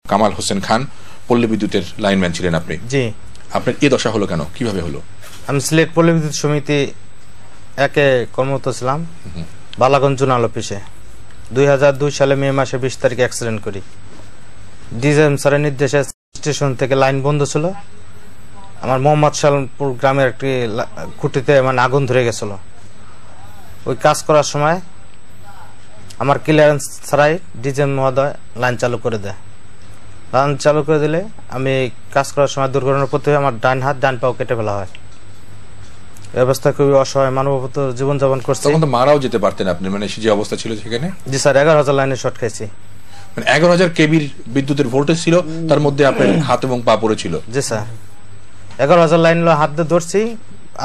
কামাল হোসেন খান, পল্লী বিদ্যুতের লাইনম্যান ছিলেন আপনি। জি। আপনার এই দশা হলো কেন, কিভাবে হলো? আমি সিলেট পল্লী বিদ্যুৎ সমিতি একে কর্মরত ছিলাম বালাগঞ্জ জোনাল অফিসে। 2002 সালে মে মাসে 20 তারিখে অ্যাক্সিডেন্ট করি। ডিজিএম স্যারের নির্দেশে স্টেশন থেকে লাইন বন্ধ ছিল। আমার মোহাম্মদ শালপুর গ্রামের একটি খুঁটিতে আগুন ধরে গেছিল। ওই কাজ করার সময় আমার ক্লিয়ারেন্স ছাড়াই ডিজিএম মহোদয় লাইন চালু করে দেয়। লাইন চালু করে দিলে আমি কাজ করার সময় দুর্ঘটনার প্রতি আমার ডান হাত ডান পাও কেটে ফেলা হয়। এই অবস্থা খুবই অসহায় মানবত জীবনযাপন করছে। তখন তো মারাও যেতে পারতেন আপনি, যে অবস্থা ছিল সেখানে। জি স্যার, 11,000 লাইনে শর্ট খাইছি। 11,000 কেবির বিদ্যুতের ভোল্টেজ ছিল, তার মধ্যে আপনার হাত এবং পা পড়েছিল। জি স্যার, 11,000 লাইন হাত দিয়ে ধরছি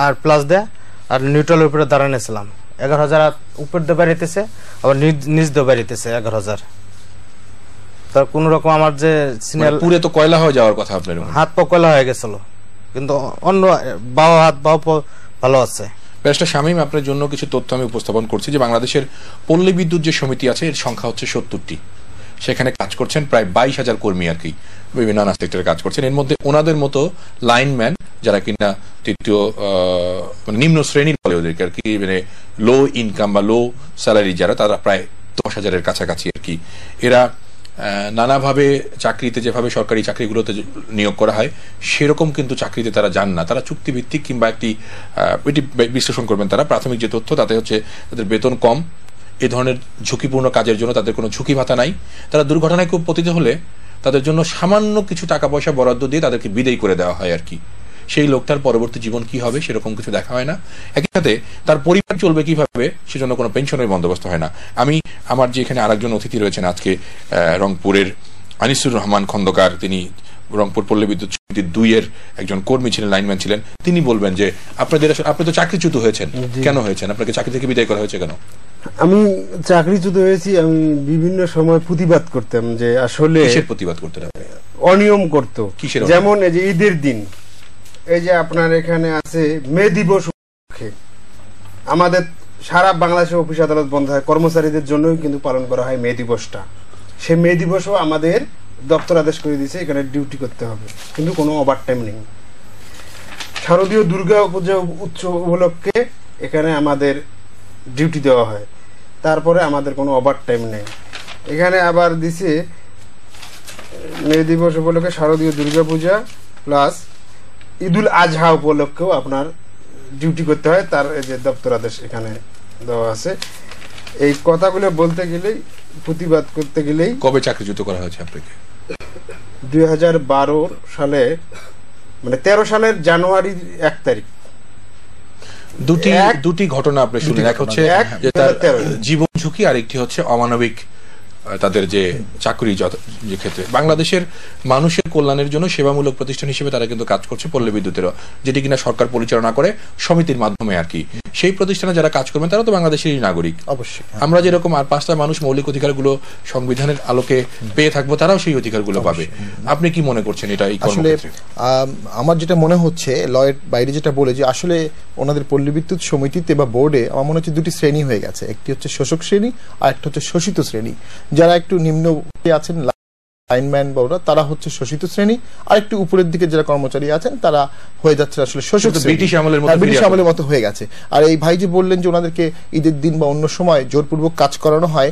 আর প্লাস দেয়া আর নিউট্রালের উপরে দাঁড়ানোছিলাম। 11,000 উপর দিয়ে বাড়িতেছে, আবার নিচ দিয়ে বাড়িতেছে 11,000। তার কোন রকম আমার যে সিগন্যাল পুরো তো কয়লা হয়ে যাওয়ার কথা আপনার, হাত পা কয়লা হয়ে গেছিল, কিন্তু অন্য বাও হাত বাও ভালো আছে। ব্যারিস্টার শামীম, আপনার জন্য কিছু তথ্য আমি উপস্থাপন করছি যে বাংলাদেশের পল্লী বিদ্যুৎ যে সমিতি আছে এর সংখ্যা হচ্ছে 70টি। সেখানে কাজ করছেন প্রায় 22,000 কর্মী আর কি, বিভিন্ন নানা সেক্টরে কাজ করছেন। এর মধ্যে ওনাদের মতো লাইনম্যান যারা কিনা তৃতীয় নিম্ন শ্রেণীর বলে ওদেরকে আর কি, লো ইনকাম বা লো স্যালারি যারা, তারা প্রায় 10,000-এর কাছাকাছি আর কি। এরা নানাভাবে চাকরিতে, যেভাবে সরকারি চাকরিগুলোতে নিয়োগ করা হয় সেরকম কিন্তু চাকরিতে তারা যান না। তারা চুক্তিভিত্তিক কিংবা এটি বিশ্লেষণ করবেন তারা, প্রাথমিক যে তথ্য তাতে হচ্ছে তাদের বেতন কম, এ ধরনের ঝুঁকিপূর্ণ কাজের জন্য তাদের কোনো ঝুঁকি ভাতা নাই। তারা দুর্ঘটনায় খুব পতিত হলে তাদের জন্য সামান্য কিছু টাকা পয়সা বরাদ্দ দিয়ে তাদেরকে বিদায় করে দেওয়া হয় আর কি। সেই লোকটার পরবর্তী জীবন কি হবে সেরকম কিছু দেখা হয় না। একই সাথে তার পরিবার চলবে কিভাবে সেজন্য কোনো পেনশনের বন্দোবস্ত হয় না। আমি আমার যে এখানে আরেকজন অতিথি রয়েছেন আজকে, রংপুরের আনিসুর রহমান খন্দকার, তিনি রংপুর পল্লী বিদ্যুৎ সমিতি 2-এর একজন কর্মী ছিলেন, লাইনম্যান ছিলেন। তিনি বলবেন যে আপনি তো চাকরিচ্যুত হয়েছেন, কেন হয়েছেন? আপনাকে চাকরি থেকে বিদায় করা হয়েছে কেন? আমি চাকরিচ্যুত হয়েছি, আমি বিভিন্ন সময় প্রতিবাদ করতাম যে আসলে কিসের প্রতিবাদ করতেন? অনিয়ম করতো। যেমন এই যে ঈদের দিন, এই যে আপনার এখানে আছে মে দিবস, আমাদের সারা বাংলাদেশে অফিস আদালত বন্ধ হয়, কর্মচারীদের জন্যই কিন্তু পালন করা হয় মে দিবসটা। সেই মে দিবসও আমাদের দপ্তর আদেশ করে দিয়েছে এখানে ডিউটি করতে হবে, কিন্তু কোনো ওভারটাইম নেই। শারদীয় দুর্গা পূজা উৎসব উপলক্ষে এখানে আমাদের ডিউটি দেওয়া হয়, তারপরে আমাদের কোনো ওভারটাইম নেই। এখানে আবার দিছে মে দিবস উপলক্ষে শারদীয় দুর্গা পূজা প্লাস ঈদুল আজহা উপলক্ষেও আপনার ডিউটি করতে হয়, তার এই যে দপ্তর আদেশ এখানে দেওয়া আছে। এই কথাগুলো বলতে গেলেই, প্রতিবাদ করতে গেলেই। কবে চাকরিচ্যুত করা হয়েছে আপনাকে? 2012 সালে, 13 সালের জানুয়ারি 1 তারিখ। দুটি ঘটনা আপনি শুনলেন, এক হচ্ছে জীবন ঝুঁকি, আর একটি হচ্ছে অমানবিক তাদের যে চাকরি যে ক্ষেত্রে। বাংলাদেশের মানুষের কল্যাণের জন্য সেবামূলক প্রতিষ্ঠান হিসেবে তারা কিন্তু কাজ করছে পল্লী বিদ্যুতেরও, যেটি কিনা সরকার পরিচালনা করে সমিতির মাধ্যমে আর কি। সেই প্রতিষ্ঠানে যারা কাজ করবেন তারা তো বাংলাদেশেরই নাগরিক। অবশ্যই আমরা যেরকম আর 5টা মানুষ মৌলিক অধিকারগুলো সংবিধানের আলোকে পেয়ে থাকবো, তারাও সেই অধিকারগুলো পাবে। আপনি কি মনে করছেন এটা? আসলে আমার যেটা মনে হচ্ছে, লয়ের বাইরে যেটা বলে যে আসলে ওনাদের পল্লী বিদ্যুৎ সমিতিতে বা বোর্ডে আমার মনে হচ্ছে দুটি শ্রেণী হয়ে গেছে। একটি হচ্ছে শোষক শ্রেণী আর একটা হচ্ছে শোষিত শ্রেণী। যারা একটু নিম্ন আছেন লাইনম্যান বা ওরা, তারা হচ্ছে শোষিত শ্রেণী, আর একটু উপরের দিকে যারা কর্মচারী আছেন তারা হয়ে যাচ্ছে আসলে শোষক। ব্রিটিশ আমলের মতো হয়ে গেছে। আর এই ভাই যে বললেন যে ওনাদেরকে ঈদের দিন বা অন্য সময় জোরপূর্বক কাজ করানো হয়,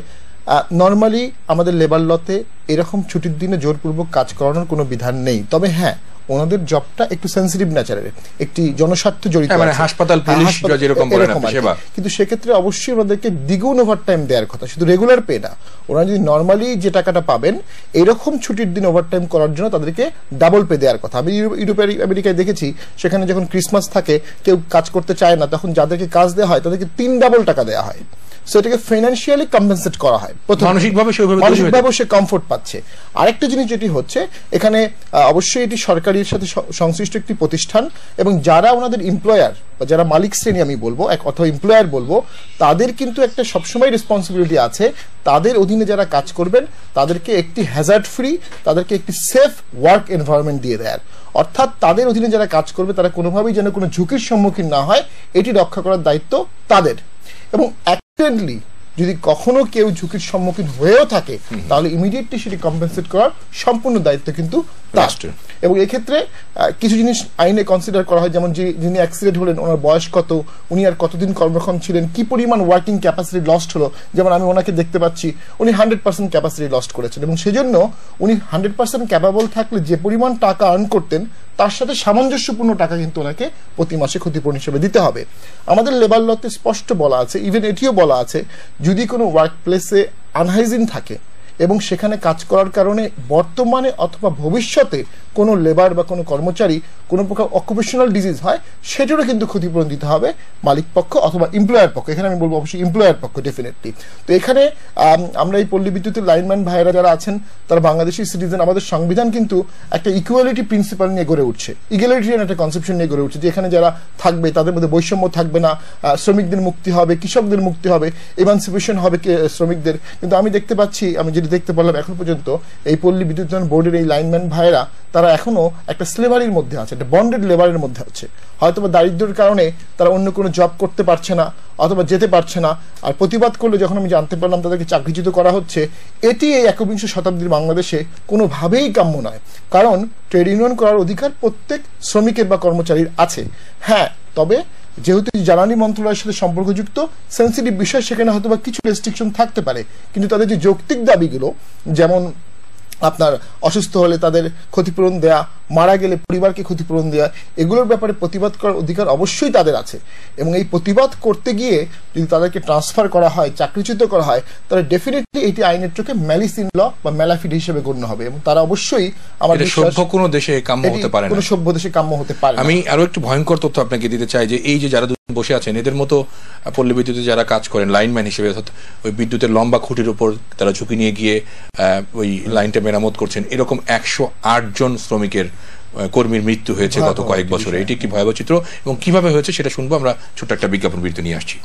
নর্মালি আমাদের লেবার লতে এরকম ছুটির দিনে জোরপূর্বক কাজ করানোর কোনো বিধান নেই। তবে হ্যাঁ, ওনাদের জবটা একটু সেন্সিটিভ নেচারের, একটি জনস্বার্থ জড়িত, হাসপাতাল পুলিশ যেরকম সেবা, কিন্তু সেক্ষেত্রে অবশ্যই ওনাদেরকে দ্বিগুণ ওভারটাইম দেওয়ার কথা, শুধু রেগুলার পে না। ওনারা যদি নর্মালি যে টাকাটা পাবেন এরকম ছুটির দিন ওভারটাইম করার জন্য তাদেরকে ডাবল পে দেওয়ার কথা। আমি ইউরোপের আমেরিকায় দেখেছি, সেখানে যখন ক্রিসমাস থাকে কেউ কাজ করতে চায় না, তখন যাদেরকে কাজ দেওয়া হয় তাদেরকে 3 ডাবল টাকা দেওয়া হয়। সেটাকে ফাইন্যান্সিয়ালি কম্পেনসেট করা হয়, মানসিকভাবে সে কমফোর্ট পাচ্ছে। আরেকটা জিনিস যেটি হচ্ছে, এখানে অবশ্যই এটি সরকারের সাথে সংশ্লিষ্ট একটি প্রতিষ্ঠান, এবং যারা ওনাদের এমপ্লয়ার বা যারা মালিক শ্রেণী আমি বলবো অথবা এমপ্লয়ার বলবো, তাদের কিন্তু একটা সবসময় রেসপন্সিবিলিটি আছে তাদের অধীনে যারা কাজ করবেন তাদেরকে একটি হ্যাজার্ড ফ্রি, তাদেরকে একটি সেফ ওয়ার্ক এনভায়রনমেন্ট দিয়ে দেয়। অর্থাৎ তাদের অধীনে যারা কাজ করবে তারা কোনোভাবেই যেন কোনো ঝুঁকির সম্মুখীন না হয়, এটি রক্ষা করার দায়িত্ব তাদের। এবং অ্যাকচুয়ালি যদি কখনো কেউ ঝুঁকির সম্মুখীন হয়েও থাকে তাহলে ইমিডিয়েটলি সেটি কম্পেনসেট করার সম্পূর্ণ দায়িত্ব কিন্তু রাষ্ট্রের। এবং এক্ষেত্রে কিছু জিনিস আইনে কনসিডার করা হয়, যেমন যিনি অ্যাক্সিডেন্ট হলেন ওনার বয়স কত, উনি আর কতদিন কর্মক্ষম ছিলেন, কি পরিমাণ ওয়ার্কিং ক্যাপাসিটি লস্ট হলো। যেমন আমি ওনাকে দেখতে পাচ্ছি উনি 100% ক্যাপাসিটি লস্ট করেছেন এবং সেজন্য উনি 100% ক্যাপাবল থাকলে যে পরিমাণ টাকা আর্ন করতেন তার সাথে সামঞ্জস্যপূর্ণ টাকা কিন্তু ওনাকে প্রতি মাসে ক্ষতিপূরণ হিসেবে দিতে হবে। আমাদের লেবার লতে স্পষ্ট বলা আছে, ইভেন এটিও বলা আছে, যদি কোনো ওয়ার্ক প্লেসে আনহাইজিন থাকে এবং সেখানে কাজ করার কারণে বর্তমানে অথবা ভবিষ্যতে কোনো লেবার বা কোনো কর্মচারী কোনো প্রকার অকুপেশনাল ডিজিজ হয়, সেটারও কিন্তু ক্ষতিপূরণ দিতে হবে মালিক পক্ষ অথবা এমপ্লয়ার পক্ষ। এখানে আমি বলবো অবশ্যই এমপ্লয়ার পক্ষ ডেফিনেটলি। তো এখানে আমরা এই পল্লী বিদ্যুতের লাইনম্যান ভাইয়েরা যারা আছেন তারা বাংলাদেশি সিটিজেন। আমাদের সংবিধান কিন্তু একটা ইকুয়ালিটি প্রিন্সিপাল নিয়ে গড়ে উঠছে, ইকুয়ালিটিয়ান একটা কনসেপশন নিয়ে গড়ে উঠছে, যে এখানে যারা থাকবে তাদের মধ্যে বৈষম্য থাকবে না, শ্রমিকদের মুক্তি হবে, কৃষকদের মুক্তি হবে, এমানসিপেশন হবে শ্রমিকদের। কিন্তু আমি দেখতে পাচ্ছি, আমি যেটা দেখতে পারলাম এখন পর্যন্ত এই পল্লী বিদ্যুৎ বোর্ডের এই লাইনম্যান ভাইয়েরা তারা এখনো একটা স্লেভারির মধ্যে আছে, একটা বন্ডেড লেবারের মধ্যে আছে। হয়তো বা দারিদ্র্যের কারণে তারা অন্য কোনো জব করতে পারছে না অথবা যেতে পারছে না। আর প্রতিবাদ করলে যখন আমি জানতে পারলাম তাদেরকে চাকরিচ্যুত করা হচ্ছে, এটি এই 21 শতাব্দীর বাংলাদেশে কোনোভাবেই কাম্য নয়। কারণ ট্রেড ইউনিয়ন করার অধিকার প্রত্যেক শ্রমিকের বা কর্মচারীর আছে। হ্যাঁ, তবে যেহেতু জ্বালানি মন্ত্রণালয়ের সাথে সম্পর্কযুক্ত সেন্সিটিভ বিষয়, সেখানে হয়তো বা কিছু রেস্ট্রিকশন থাকতে পারে, কিন্তু তাদের যে যৌক্তিক দাবিগুলো, যেমন আপনার অসুস্থ হলে তাদের ক্ষতিপূরণ দেয়া, মারা গেলে পরিবারকে ক্ষতিপূরণ দেয়া, এগুলোর ব্যাপারে প্রতিবাদ করার অধিকার অবশ্যই তাদের আছে। এবং এই প্রতিবাদ করতে গিয়ে যদি তাদেরকে ট্রান্সফার করা হয়, চাকরিচ্যুত করা হয়, তাহলে ডেফিনেটলি এটি আইনের চোখে ম্যালিস ইন ল বা ম্যালাফিড হিসেবে গণ্য হবে এবং তারা অবশ্যই আমাদের সভ্য কোনো দেশে কাম্য হতে পারে না, কোনো সভ্য দেশে কাম্য হতে পারে না। আমি আরো একটু ভয়ঙ্কর তথ্য আপনাকে দিতে চাই যে এই যে যারা বসে আছেন এদের মতো পল্লী বিদ্যুতে যারা কাজ করেন লাইনম্যান হিসেবে, অর্থাৎ ওই বিদ্যুতের লম্বা খুঁটির উপর তারা ঝুঁকি নিয়ে গিয়ে ওই লাইনটা মেরামত করছেন, এরকম 108 জন শ্রমিকের কর্মীর মৃত্যু হয়েছে গত কয়েক বছরে। এটি কি ভয়াবহ চিত্র এবং কিভাবে হয়েছে সেটা শুনবো। আমরা ছোট্ট একটা বিজ্ঞাপন বিরতি নিয়ে আসছি।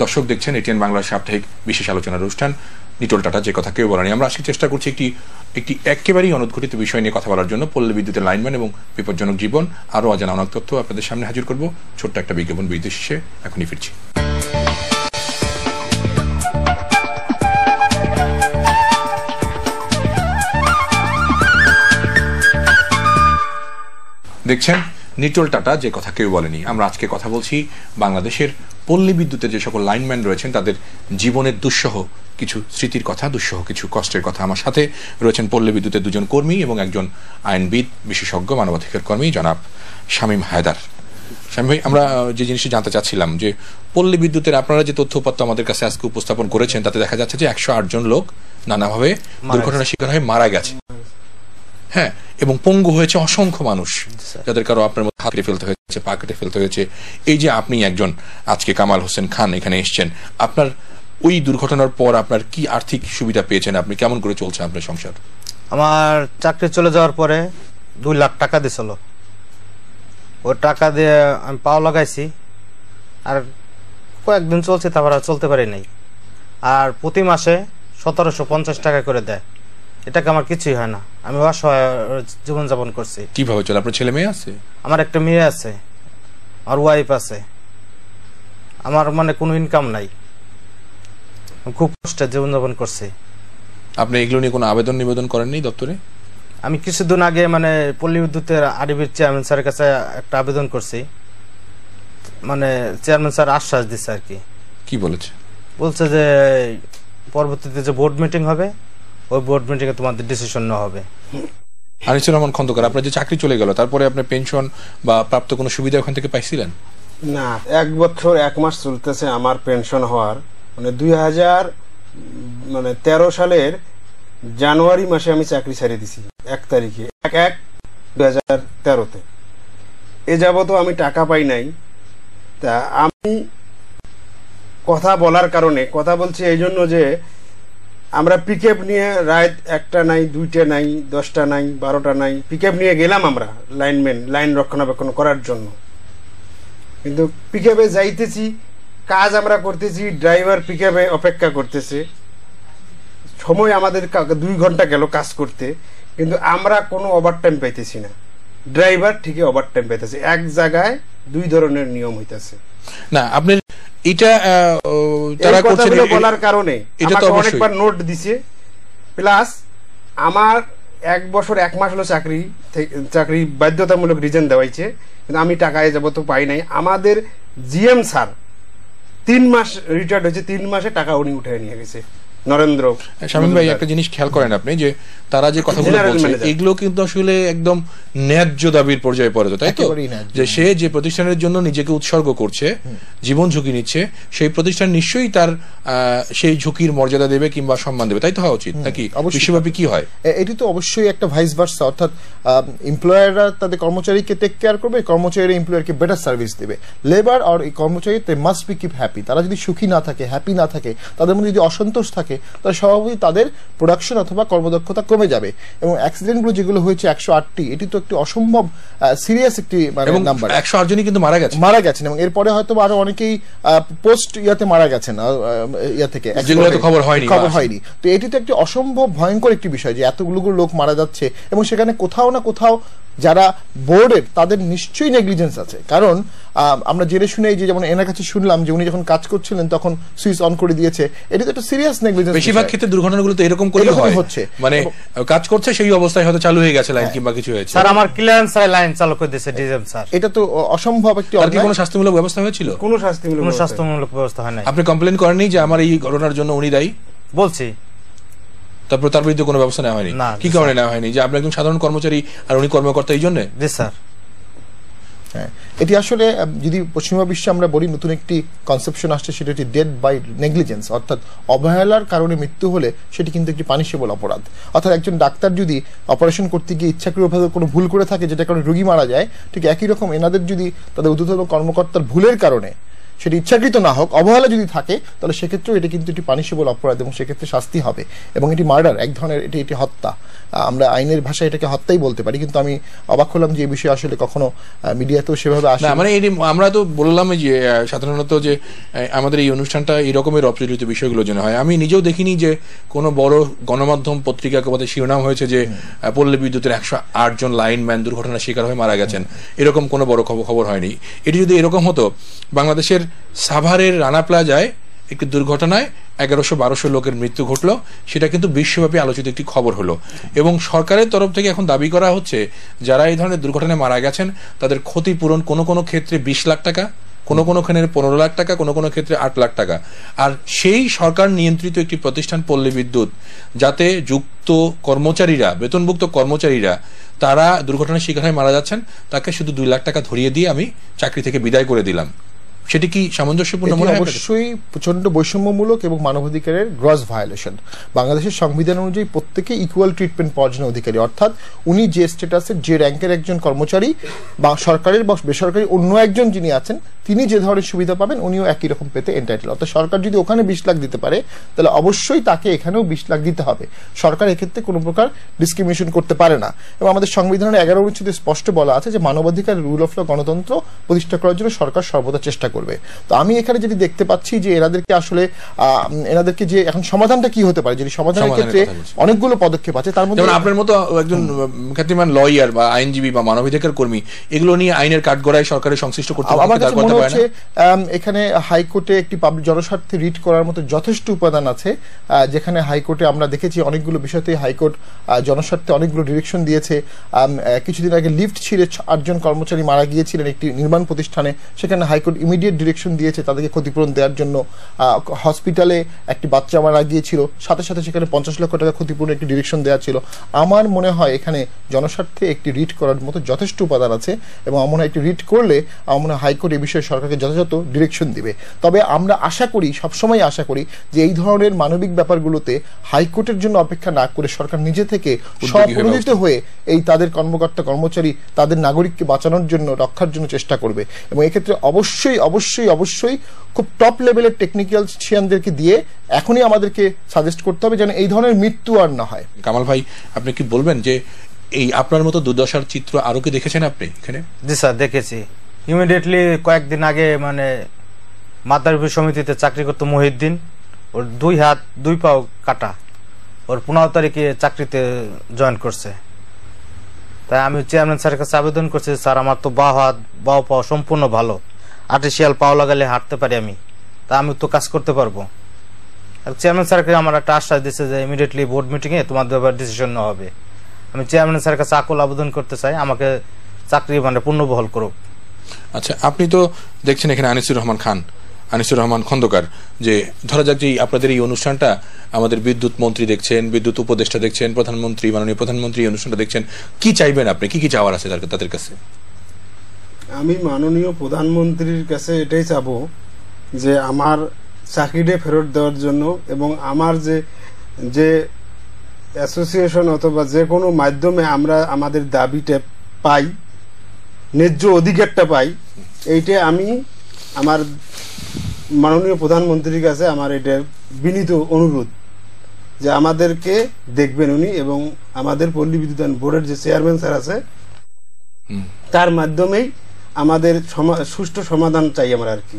দর্শক দেখছেন এটিএন বাংলার সাপ্তাহিক বিশেষ আলোচনার অনুষ্ঠান নিটোল টাটা, যে কথা কেউ বলেনি। আমরা আজকে চেষ্টা করছি একটি একেবারেই অনুদ্ঘটিত বিষয় নিয়ে কথা বলার জন্য, পল্লী বিদ্যুতের লাইনম্যান এবং বিপজ্জনক জীবন। আরো অজানা অনেক তথ্য আপনাদের সামনে হাজির করব ছোট্ট একটা বিজ্ঞাপন বিরতি শেষে। এখনই ফিরছি। দেখছেন নিটোল টাটা, যে কথা কেউ বলেনি। আমরা আজকে কথা বলছি বাংলাদেশের পল্লী বিদ্যুতের যে সকল লাইনম্যান রয়েছেন তাদের জীবনের দুঃসহ কিছু স্মৃতির কথা, দুঃসহ কিছু কষ্টের কথা। আমার সাথে রয়েছেন পল্লী বিদ্যুতের দুজন কর্মী এবং একজন আইনবিদ বিশেষজ্ঞ, মানবাধিকার কর্মী জনাব শামীম হায়দার। শামীম ভাই, আমরা যে জিনিসটি জানতে চাচ্ছিলাম যে পল্লী বিদ্যুতের আপনারা যে তথ্যপত্র আমাদের কাছে আজকে উপস্থাপন করেছেন তাতে দেখা যাচ্ছে যে 108 জন লোক নানাভাবে দুর্ঘটনার শিকার হয়ে মারা গেছে। হ্যাঁ, এবং পঙ্গু হয়েছে অসংখ্য মানুষ, যাদের কারো আপনার মধ্যে হাত কেটে ফেলতে হয়েছে, পা কেটে ফেলতে হয়েছে। এই যে আপনি একজন আজকে কামাল হোসেন খান এখানে এসছেন, আপনার ওই দুর্ঘটনার পর আপনার কি আর্থিক সুবিধা পেয়েছেন? আপনি কেমন করে চলছে আপনার সংসার? আমার চাকরি চলে যাওয়ার পরে 2 লাখ টাকা দিছিল। ওই টাকা দিয়ে আমি পাও লাগাইছি, আর কয়েকদিন চলছে, তারপর আর চলতে পারি নাই। আর প্রতি মাসে 1750 টাকা করে দেয়। এটাকে আমার কিছুই হয় না, আমি অসহায় জীবনযাপন করছি। কিভাবে চলে? আপনার ছেলে মেয়ে আছে? আমার একটা মেয়ে আছে, আমার ওয়াইফ আছে, আমার মানে কোনো ইনকাম নাই, খুব কষ্টে জীবনযাপন করছি। আপনি এগুলো নিয়ে কোনো আবেদন নিবেদন করেননি দপ্তরে? আমি কিছুদিন আগে মানে পল্লী বিদ্যুতের আরবির চেয়ারম্যান স্যারের কাছে একটা আবেদন করছি, মানে চেয়ারম্যান স্যার আশ্বাস দিচ্ছে আর কি। কি বলেছে? বলছে যে পরবর্তীতে যে বোর্ড মিটিং হবে, ওই বোর্ড মিটিং এ তোমাদের ডিসিশন নেওয়া হবে। আনিসুর রহমান খন্দকার, আপনার যে চাকরি চলে গেল তারপরে আপনার পেনশন বা প্রাপ্ত কোনো সুবিধা ওখান থেকে পাইছিলেন? না, 1 বছর 1 মাস চলতেছে আমার পেনশন হওয়ার, মানে 2013 সালের জানুয়ারি মাসে আমি চাকরি ছেড়ে দিছি 1 তারিখে, 1/1/2013-তে। এ যাবতও আমি টাকা পাই নাই। তা আমি কথা বলার কারণে কথা বলছি এই জন্য যে আমরা পিকআপ নিয়ে রাত 1টা নাই, 2টা নাই, 10টা নাই, 12টা নাই, পিকআপ নিয়ে গেলাম আমরা লাইনম্যান লাইন রক্ষণাবেক্ষণ করার জন্য। কিন্তু পিকআপে যাইতেছি, কাজ আমরা করতেছি, ড্রাইভার পিকআপে অপেক্ষা করতেছে, সময় আমাদের 2 ঘন্টা গেল কাজ করতে, কিন্তু আমরা কোনো ওভারটাইম পাইতেছি না। ড্রাইভার ঠিকই ওভারটাইম পাইতেছে। এক জায়গায় 2 ধরনের নিয়ম হইতেছে। না, আপনার এটা তারা করছে বলার কারণে এটা তো অনেকবার নোট দিছে, প্লাস আমার 1 বছর 1 মাস হলো চাকরি বাধ্যতামূলক রিজন দেওয়াইছে, কিন্তু আমি টাকায় যাব তো পাই নাই। আমাদের জিএম স্যার 3 মাস রিটায়ার্ড হয়েছে, 3 মাসে টাকা উনি উঠে নিয়ে গেছে। নরেন্দ্র শামীম ভাই, একটা জিনিস খেয়াল করেন আপনি, যে তারা যে কথাগুলো বলছে এগুলো কিন্তু আসলে একদম ন্যায্য দাবির পর্যায়ে পড়ে, তাই তো? যে সে যে প্রতিষ্ঠানের জন্য নিজেকে উৎসর্গ করছে, জীবন ঝুঁকি নিচ্ছে, সেই প্রতিষ্ঠান নিশ্চয়ই তার সেই ঝুঁকির মর্যাদা দেবে কিংবা সম্মান দেবে, তাই তো হওয়া উচিত নাকি? বিশ্বব্যাপী কি হয়? এটি তো অবশ্যই একটা ভাইস ভার্সা, অর্থাৎ এমপ্লয়াররা তাদের কর্মচারীকে টেক কেয়ার করবে, কর্মচারীরা এমপ্লয়ারকে বেটার সার্ভিস দেবে। লেবার আর কর্মচারী they must be keep happy. তারা যদি সুখী না থাকে, হ্যাপি না থাকে, তাদের মধ্যে যদি অসন্তোষ থাকে, তাহলে স্বাভাবিকই তাদের প্রোডাকশন অথবা কর্মদক্ষতা কমে যাবে। এবং অ্যাক্সিডেন্টগুলো যেগুলো হয়েছে 108টি, এটি তো একটি অসম্ভব সিরিয়াস একটি নাম্বার। 108 জনই কিন্তু মারা গেছেন এবং এরপরে হয়তো আরো অনেকেই পোস্ট ইয়াতে মারা গেছেন, ইয়া থেকে খবর হয়নি। তো এটি তো একটি অসম্ভব ভয়ঙ্কর একটি বিষয় যে এতগুলো লোক মারা যাচ্ছে, এবং সেখানে কোথাও না কোথাও যারা বোর্ডের তাদের নিশ্চয়ই নেগলিজেন্স আছে। কারণ আমরা জেনে শুনে, যে যেমন এনার কাছে শুনলাম যে উনি যখন কাজ করছিলেন তখন সুইচ অন করে দিয়েছে, এটা তো একটা সিরিয়াস নেগলিজেন্স। বেশিরভাগ ক্ষেত্রে দুর্ঘটনাগুলো তো এরকম করে হচ্ছে, মানে কাজ করছে সেই অবস্থায় হয়তো চালু হয়ে গেছে লাইন কিংবা কিছু হয়েছে। স্যার আমার ক্লিয়ারেন্স লাইন চালু করে দিয়েছে ডিএম স্যার, এটা তো অসম্ভব একটি। আর কি কোনো শাস্তিমূলক ব্যবস্থা হয়েছিল? কোনো শাস্তিমূলক ব্যবস্থা হয় না। আপনি কমপ্লেইন করেননি যে আমার এই ঘটনার জন্য উনি দায়ী? বলছি। তারপর তার বিরুদ্ধে কোনো ব্যবস্থা নেওয়া হয়নি? কি কারণে নেওয়া হয়নি? যে আপনি একজন সাধারণ কর্মচারী আর উনি কর্মকর্তা, এই জন্য? জি স্যার। হ্যাঁ, এটি আসলে যদি পশ্চিমা বিশ্বে আমরা বলি, নতুন একটি কনসেপশন আসছে, সেটা হচ্ছে ডেথ বাই নেগলিজেন্স, অর্থাৎ অবহেলার কারণে মৃত্যু হলে সেটি কিন্তু একটি পানিশেবল অপরাধ। অর্থাৎ একজন ডাক্তার যদি অপারেশন করতে গিয়ে ইচ্ছাকৃতভাবে কোনো ভুল করে থাকে, যেটা কারণে রোগী মারা যায়, ঠিক একই রকম এনাদের যদি তাদের ঊর্ধ্বতন কর্মকর্তার ভুলের কারণে সেটি ইচ্ছাকৃত না হোক, অবহেলা যদি থাকে, তাহলে সেক্ষেত্রেও এটি কিন্তু একটি পানিশেবল অপরাধ, এবং সেক্ষেত্রে শাস্তি হবে। এবং এটি মার্ডার, এক ধরনের এটি হত্যা। আমরা আইনের ভাষায় এটাকে হত্যাই বলতে পারি, কিন্তু আমি অবাক হলাম যে এই বিষয়ে আসলে কখনো মিডিয়াতেও সেভাবে আসে না। মানে আমরা তো বললাম যে সাধারণত যে আমাদের এই অনুষ্ঠানটা এই রকমের অপ্রচলিত বিষয়গুলোর জন্য হয়। আমি নিজেও দেখিনি যে কোনো বড় গণমাধ্যম পত্রিকা কবাদের শিরোনাম হয়েছে যে পল্লী বিদ্যুতের 108 জন লাইনম্যান দুর্ঘটনার শিকার হয়ে মারা গেছেন, এরকম কোনো বড় খবর হয়নি। এটি যদি এরকম হতো, বাংলাদেশের সাভারের রানা প্লাজায় একটি দুর্ঘটনায় 1100-1200 লোকের মৃত্যু ঘটলো, সেটা কিন্তু বিশ্বব্যাপী আলোচিত একটি খবর হলো। এবং সরকারের তরফ থেকে এখন দাবি করা হচ্ছে যারা এই ধরনের দুর্ঘটনায় মারা গেছেন তাদের ক্ষতিপূরণ কোনো ক্ষেত্রে 20 লাখ টাকা, কোনো ক্ষেত্রে 15 লাখ টাকা, কোনো ক্ষেত্রে 8 লাখ টাকা। আর সেই সরকার নিয়ন্ত্রিত একটি প্রতিষ্ঠান পল্লী বিদ্যুৎ, যাতে যুক্ত কর্মচারীরা, বেতনভুক্ত কর্মচারীরা, তারা দুর্ঘটনার শিকার হয়ে মারা যাচ্ছেন, তাকে শুধু 2 লাখ টাকা ধরিয়ে দিয়ে আমি চাকরি থেকে বিদায় করে দিলাম। সেটি কি সামঞ্জস্যপূর্ণ মনে হয়? অবশ্যই প্রচন্ড বৈষম্যমূলক এবং মানবাধিকারের গ্রস ভায়োলেশন। বাংলাদেশের সংবিধান অনুযায়ী প্রত্যেকে ইকুয়াল ট্রিটমেন্ট পাওয়ার জন্য অধিকারী, অর্থাৎ উনি যে স্ট্যাটাসের, যে র্যাঙ্কের একজন কর্মচারী বা সরকারের বা বেসরকারি অন্য একজন যিনি আছেন, তিনি যে ধরনের সুবিধা পাবেন উনিও একই রকম পেতে এন্টাইটেল। অর্থাৎ সরকার যদি ওখানে 20 লাখ দিতে পারে, তাহলে অবশ্যই তাকে এখানেও 20 লাখ দিতে হবে। সরকার এক্ষেত্রে কোনো প্রকার ডিসক্রিমিনেশন করতে পারে না। এবং আমাদের সংবিধানের 11 অনুচ্ছেদে স্পষ্ট বলা আছে যে মানবাধিকার, রুল অফ ল, গণতন্ত্র প্রতিষ্ঠা করার জন্য সরকার সর্বদা চেষ্টা করবে। তো আমি এখানে যেটি দেখতে পাচ্ছি যে এনাদেরকে যে এখন সমাধানটা কি হতে পারে, যদি সমাধানের ক্ষেত্রে অনেকগুলো পদক্ষেপ আছে, তার মধ্যে আপনার মতো একজন খ্যাতিমান লয়ার বা আইনজীবী বা মানবাধিকার কর্মী, এগুলো নিয়ে আইনের কাঠগড়ায় সরকারের সংশ্লিষ্ট করতে হবে। এখানে হাইকোর্টে একটি জনস্বার্থে রিট করার মতো যথেষ্ট উপাদান আছে, যেখানে হাইকোর্টে আমরা দেখেছি অনেকগুলো বিষয়তে হাইকোর্ট জনস্বার্থে অনেকগুলো ডিরেকশন দিয়েছে। কিছুদিন আগে লিফট ছিঁড়ে 8 জন কর্মচারী মারা গিয়েছিলেন একটি নির্মাণ প্রতিষ্ঠানে, সেখানে হাইকোর্ট ইমিডিয়েট ডিরেকশন দিয়েছে তাদেরকে ক্ষতিপূরণ দেওয়ার জন্য। হসপিটালে একটি বাচ্চা মারা গিয়েছিল, সাথে সাথে সেখানে 50 লক্ষ টাকা ক্ষতিপূরণ একটি ডিরেকশন দেওয়া ছিল। আমার মনে হয় এখানে জনস্বার্থে একটি রিট করার মতো যথেষ্ট উপাদান আছে, এবং আমার মনে হয় একটি রিট করলে আমার মনে হয় হাইকোর্ট এই বিষয়ে সরকারকে যথাযথ ডিরেকশন দিবে। তবে আমরা আশা করি, সবসময় আশা করি যে এই ধরনের মানবিক ব্যাপারগুলোতে হাইকোর্টের জন্য অপেক্ষা না করে সরকার নিজে থেকে স্বপ্রণোদিত হয়ে এই তাদের কর্মকর্তা কর্মচারী, তাদের নাগরিককে বাঁচানোর জন্য, রক্ষার জন্য চেষ্টা করবে। এবং এক্ষেত্রে অবশ্যই অবশ্যই অবশ্যই খুব টপ লেভেলের টেকনিক্যালশিয়ানদেরকে দিয়ে এখনই আমাদেরকে সাজেস্ট করতে হবে যেন এই ধরনের মৃত্যু আর না হয়। কামাল ভাই, আপনি কি বলবেন যে এই আপনার মতো দুর্দশার চিত্র আরো কি দেখেছেন আপনি এখানে? জি স্যার, দেখেছি। ইমিডিয়েটলি কয়েকদিন আগে মানে মাদারীপুর সমিতিতে চাকরি করতো মহিউদ্দিন, ওর 2 হাত 2 পাও কাটা, ওর 15 তারিখে চাকরিতে জয়েন করছে। তাই আমি চেয়ারম্যান স্যারের কাছে আবেদন করছি, স্যার আমার তো বাও হাত বাও পাও সম্পূর্ণ ভালো, আর্টিফিশিয়াল পাও লাগালে হাঁটতে পারি আমি, তা আমি তো কাজ করতে পারবো। চেয়ারম্যান স্যারকে আমার একটা আশ্বাস দিচ্ছে যে ইমিডিয়েটলি বোর্ড মিটিং এ তোমাদের ব্যাপারে ডিসিশন নেওয়া হবে। আমি চেয়ারম্যান স্যারের কাছে আকুল আবেদন করতে চাই আমাকে চাকরি মানে পুনর্বহাল করুক। আচ্ছা, আপনি তো দেখছেন এখানে আনিসুর রহমান খন্দকার, যে ধরা যাক যে আপনাদের এই অনুষ্ঠানটা আমাদের বিদ্যুৎ মন্ত্রী দেখছেন, বিদ্যুৎ উপদেষ্টা দেখছেন, প্রধানমন্ত্রী, মাননীয় প্রধানমন্ত্রী এই অনুষ্ঠানটা দেখছেন, কি চাইবেন আপনি, কি চাওয়ার আছে তাদের কাছে? আমি মাননীয় প্রধানমন্ত্রীর কাছে এটাই চাবো যে আমার চাকরিটা ফেরত দেওয়ার জন্য, এবং আমার যে অ্যাসোসিয়েশন অথবা যে কোনো মাধ্যমে আমরা আমাদের দাবিটা পাই, ন্যায্য অধিকারটা পাই, এইটা আমি আমার মাননীয় প্রধানমন্ত্রীর কাছে আমার এটা বিনীত অনুরোধ যে আমাদেরকে দেখবেন উনি, এবং আমাদের পল্লী বিদ্যুতায়ন বোর্ডের যে চেয়ারম্যান স্যার আছে তার মাধ্যমেই আমাদের সুষ্ঠু সমাধান চাই আমরা আর কি।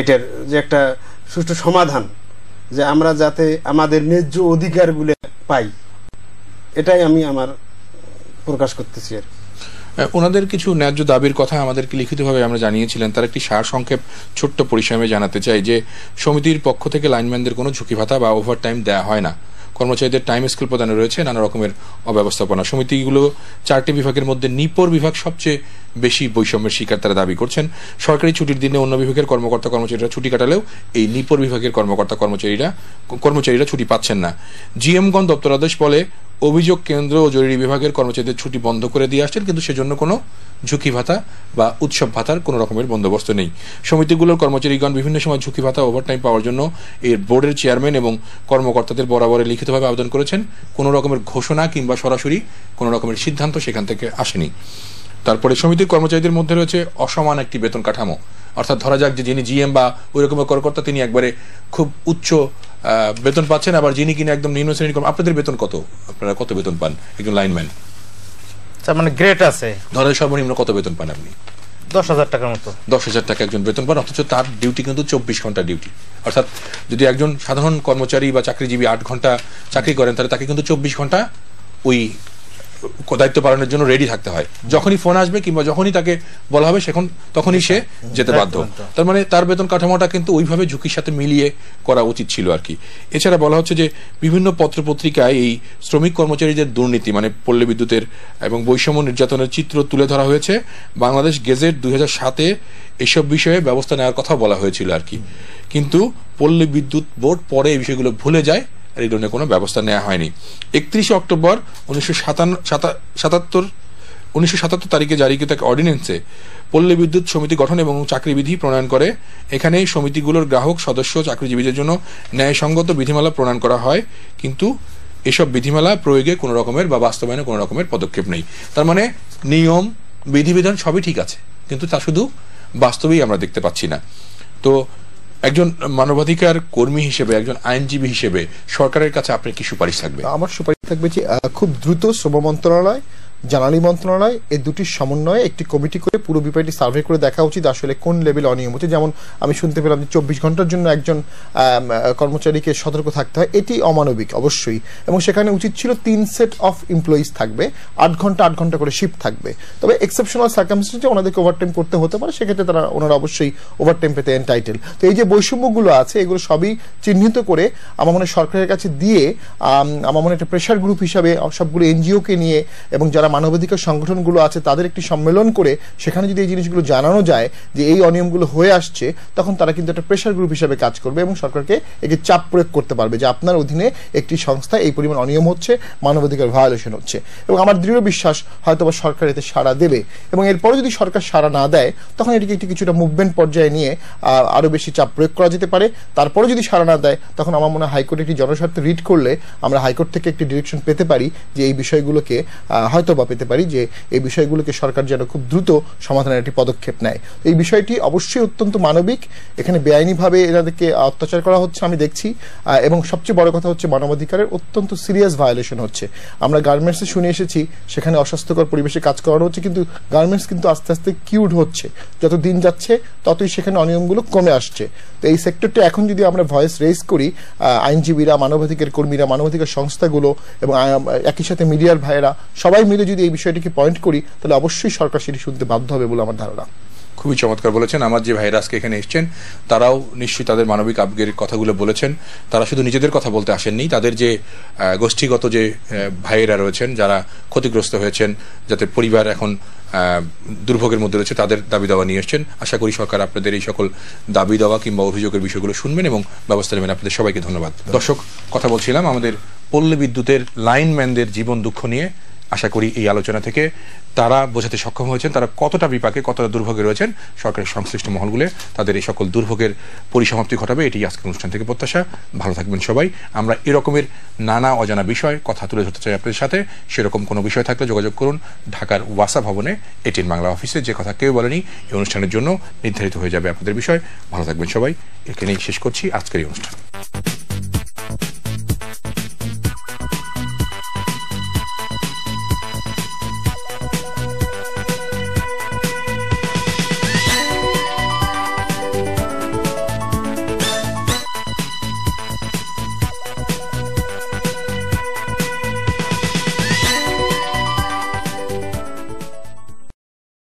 এটার যে একটা সুষ্ঠু সমাধান, যে আমরা যাতে আমাদের ন্যায্য অধিকারগুলো পাই, এটাই আমি আমার প্রকাশ করতেছি আর। ওনাদের কিছু ন্যায্য দাবির কথা আমাদেরকে লিখিতভাবে আমরা জানিয়েছিলেন, তার একটি সারসংক্ষেপ ছোট্ট পরিসরে জানাতে চাই যে সমিতির পক্ষ থেকে লাইনম্যানদের কোনো ঝুঁকি ভাতা বা ওভারটাইম দেওয়া হয় না, কর্মচারীদের টাইম স্কেল প্রদানে রয়েছে নানা রকমের অব্যবস্থাপনা। সমিতিগুলো 4টি বিভাগের মধ্যে নিপোর বিভাগ সবচেয়ে বেশি বৈষম্যের শিকার তারা দাবি করছেন। সরকারি ছুটির দিনে অন্য বিভাগের কর্মকর্তা কর্মচারীরা ছুটি কাটালেও এই নিপোর বিভাগের কর্মকর্তা কর্মচারীরা ছুটি পাচ্ছেন না। জিএমগণ দপ্তরাদেশ বলে অভিযোগ কেন্দ্র ও জরুরি বিভাগের কর্মচারীদের ছুটি বন্ধ করে দিয়ে আসছেন, কিন্তু সেজন্য কোনো ঝুঁকি ভাতা বা উৎসব ভাতার কোনো রকমের বন্দোবস্ত নেই। সমিতিগুলোর কর্মচারীগণ বিভিন্ন সময় ঝুঁকি ভাতা ওভারটাইম পাওয়ার জন্য এর বোর্ডের চেয়ারম্যান এবং কর্মকর্তাদের বরাবরে লিখিতভাবে আবেদন করেছেন, কোনো রকমের ঘোষণা কিংবা সরাসরি কোনো রকমের সিদ্ধান্ত সেখান থেকে আসেনি। তারপরে সমিতির কর্মচারীদের মধ্যে রয়েছে অসমান একটি বেতন কাঠামো, অর্থাৎ ধরা যাক যে যিনি জিএম বা ওই রকমের কর্মকর্তা তিনি একবারে খুব উচ্চ বেতন পাচ্ছেন, আবার যিনি কিনা একদম নিম্ন শ্রেণীর কর্মী। আপনাদের বেতন কত? আপনারা কত বেতন পান একজন লাইনম্যান? মানে গ্রেড আছে, ধরেন সর্বনিম্ন কত বেতন পান আপনি? 10,000 টাকার মতো। 10,000 টাকা একজন বেতন পান, অথচ তার ডিউটি কিন্তু 24 ঘন্টা ডিউটি। অর্থাৎ যদি একজন সাধারণ কর্মচারী বা চাকরিজীবী 8 ঘন্টা চাকরি করেন, তাহলে তাকে কিন্তু 24 ঘন্টা ওই দায়িত্ব পালনের জন্য রেডি থাকতে হয়। যখনই ফোন আসবে কিংবা যখনই তাকে বলা হবে তখনই সে যেতে বাধ্য। তার মানে তার বেতন কাঠামোটা কিন্তু ওইভাবে ঝুঁকির সাথে মিলিয়ে করা উচিত ছিল আর কি। এছাড়া বলা হচ্ছে যে বিভিন্ন পত্রপত্রিকায় এই শ্রমিক কর্মচারীদের দুর্নীতি, মানে পল্লী বিদ্যুতের এবং বৈষম্য নির্যাতনের চিত্র তুলে ধরা হয়েছে। বাংলাদেশ গেজেট 2007-এ এসব বিষয়ে ব্যবস্থা নেওয়ার কথা বলা হয়েছিল আর কি, কিন্তু পল্লী বিদ্যুৎ বোর্ড পরে এই বিষয়গুলো ভুলে যায়, এই ধরনের কোনো ব্যবস্থা নেওয়া হয়নি। 31 অক্টোবর 1977 তারিখে জারিকৃত এক অর্ডিন্যান্সে পল্লী বিদ্যুৎ সমিতি গঠন এবং চাকরি বিধি প্রণয়ন করে। এখানে সমিতিগুলোর গ্রাহক সদস্য চাকরিজীবীদের জন্য ন্যায়সঙ্গত বিধিমালা প্রণয়ন করা হয়, কিন্তু এসব বিধিমালা প্রয়োগে কোনো রকমের বা বাস্তবায়নে কোনো রকমের পদক্ষেপ নেই। তার মানে নিয়ম বিধিবিধান সবই ঠিক আছে, কিন্তু তা শুধু বাস্তবেই আমরা দেখতে পাচ্ছি না। তো একজন মানবাধিকার কর্মী হিসেবে, একজন আইনজীবী হিসেবে সরকারের কাছে আপনার কি সুপারিশ থাকবে? আমার সুপারিশ থাকবে যে খুব দ্রুত শ্রম মন্ত্রণালয়, জ্বালানি মন্ত্রণালয় এই দুটির সমন্বয়ে একটি কমিটি করে পুরো বিষয়টি সার্ভে করে দেখা উচিত আসলে কোন লেভেল অনিয়ম হচ্ছে। যেমন আমি শুনতে পেলাম যে 24 ঘন্টার জন্য একজন কর্মচারীকে সতর্ক থাকতে হয়, এটি অমানবিক অবশ্যই, এবং সেখানে উচিত ছিল 3 সেট অফ এমপ্লয়িজ থাকবে, 8 ঘন্টা করে শিফট থাকবে। তবে এক্সেপশনাল সার্কামস্টেন্সে ওনাদেরকে ওভারটাইম করতে হতে পারে, সেক্ষেত্রে ওনারা অবশ্যই ওভারটাইম পেতে এন্টাইটেল। তো এই যে বৈষম্যগুলো আছে এগুলো সবই চিহ্নিত করে আমার মনে সরকারের কাছে দিয়ে আমার মনে একটা প্রেশার গ্রুপ হিসাবে সবগুলো এনজিওকে নিয়ে এবং যারা মানবাধিকার সংগঠনগুলো আছে তাদের একটি সম্মেলন করে সেখানে যদি এই জিনিসগুলো জানানো যায় যে এই অনিয়মগুলো হয়ে আসছে, তখন তারা কিন্তু একটা প্রেশার গ্রুপ হিসাবে কাজ করবে এবং সরকারকে একে চাপ প্রয়োগ করতে পারবে যে আপনার অধীনে একটি সংস্থা এই পরিমাণ অনিয়ম হচ্ছে, মানবাধিকার ভায়োলেশন হচ্ছে। এবং আমার দৃঢ় বিশ্বাস হয়তোবা সরকার এতে সাড়া দেবে, এবং এরপরে যদি সরকার সাড়া না দেয় তখন এটিকে একটি কিছুটা মুভমেন্ট পর্যায়ে নিয়ে আরো বেশি চাপ প্রয়োগ করা যেতে পারে। তারপরে যদি সাড়া না দেয় তখন আমার মনে হয় হাইকোর্টে একটি জনস্বার্থে রিট করলে আমরা হাইকোর্ট থেকে একটি ডিরেকশন পেতে পারি যে এই বিষয়গুলোকে হয়তোবা পেতে পারি যে এই বিষয়গুলোকে সরকার যেন খুব দ্রুত সমাধানের একটি পদক্ষেপ নেয়। এই বিষয়টি অবশ্যই অত্যন্ত মানবিক, এখানে বেআইনিভাবে এনাদেরকে অত্যাচার করা হচ্ছে আমি দেখছি, এবং সবচেয়ে বড় কথা হচ্ছে মানবাধিকারের অত্যন্ত সিরিয়াস ভায়োলেশন হচ্ছে। আমরা গার্মেন্টসে শুনে এসেছি সেখানে অস্বাস্থ্যকর পরিবেশে কাজ করানো হচ্ছে, কিন্তু গার্মেন্টস কিন্তু আস্তে আস্তে কিউড হচ্ছে, যত দিন যাচ্ছে ততই সেখানে অনিয়মগুলো কমে আসছে। তো এই সেক্টরটা এখন যদি আমরা ভয়েস রেজ করি, আইনজীবীরা, মানবাধিকার কর্মীরা, মানবাধিকার সংস্থাগুলো এবং একই সাথে মিডিয়ার ভাইয়েরা সবাই মিলে যদি এই বিষয়টিকে পয়েন্ট করি, তাহলে অবশ্যই সরকার সেটি শুনতে বাধ্য হবে বলে আমার ধারণা। খুবই চমৎকার বলেছেন। আমার যে ভাইয়েরা আজকে এখানে এসেছেন তারাও নিশ্চয়ই তাদের মানবিক আবেগের কথাগুলো বলেছেন। তারা শুধু নিজেদের কথা বলতে আসেননি, তাদের যে গোষ্ঠীগত যে ভাইয়েরা রয়েছেন যারা ক্ষতিগ্রস্ত হয়েছেন, যাতে পরিবার এখন দুর্ভোগের মধ্যে রয়েছে, তাদের দাবি দাওয়া নিয়ে এসেছেন। আশা করি সরকার আপনাদের এই সকল দাবি দাওয়া কিংবা অভিযোগের বিষয়গুলো শুনবেন এবং ব্যবস্থা নেবেন। আপনাদের সবাইকে ধন্যবাদ। দর্শক, কথা বলছিলাম আমাদের পল্লী বিদ্যুতের লাইনম্যানদের জীবন দুঃখ নিয়ে। আশা করি এই আলোচনা থেকে তারা বোঝাতে সক্ষম হয়েছেন তারা কতটা বিপাকে, কতটা দুর্ভোগে রয়েছেন। সরকারের সংশ্লিষ্ট মহলগুলো তাদের এই সকল দুর্ভোগের পরিসমাপ্তি ঘটাবে, এটি আজকের অনুষ্ঠান থেকে প্রত্যাশা। ভালো থাকবেন সবাই। আমরা এরকমের নানা অজানা বিষয় কথা তুলে ধরতে চাই আপনাদের সাথে। সেরকম কোনো বিষয় থাকলে যোগাযোগ করুন ঢাকার ওয়াসা ভবনে এটিএন বাংলা অফিসে। যে কথা কেউ বলেনি এই অনুষ্ঠানের জন্য নির্ধারিত হয়ে যাবে আপনাদের বিষয়। ভালো থাকবেন সবাই। এখানেই শেষ করছি আজকের এই অনুষ্ঠান।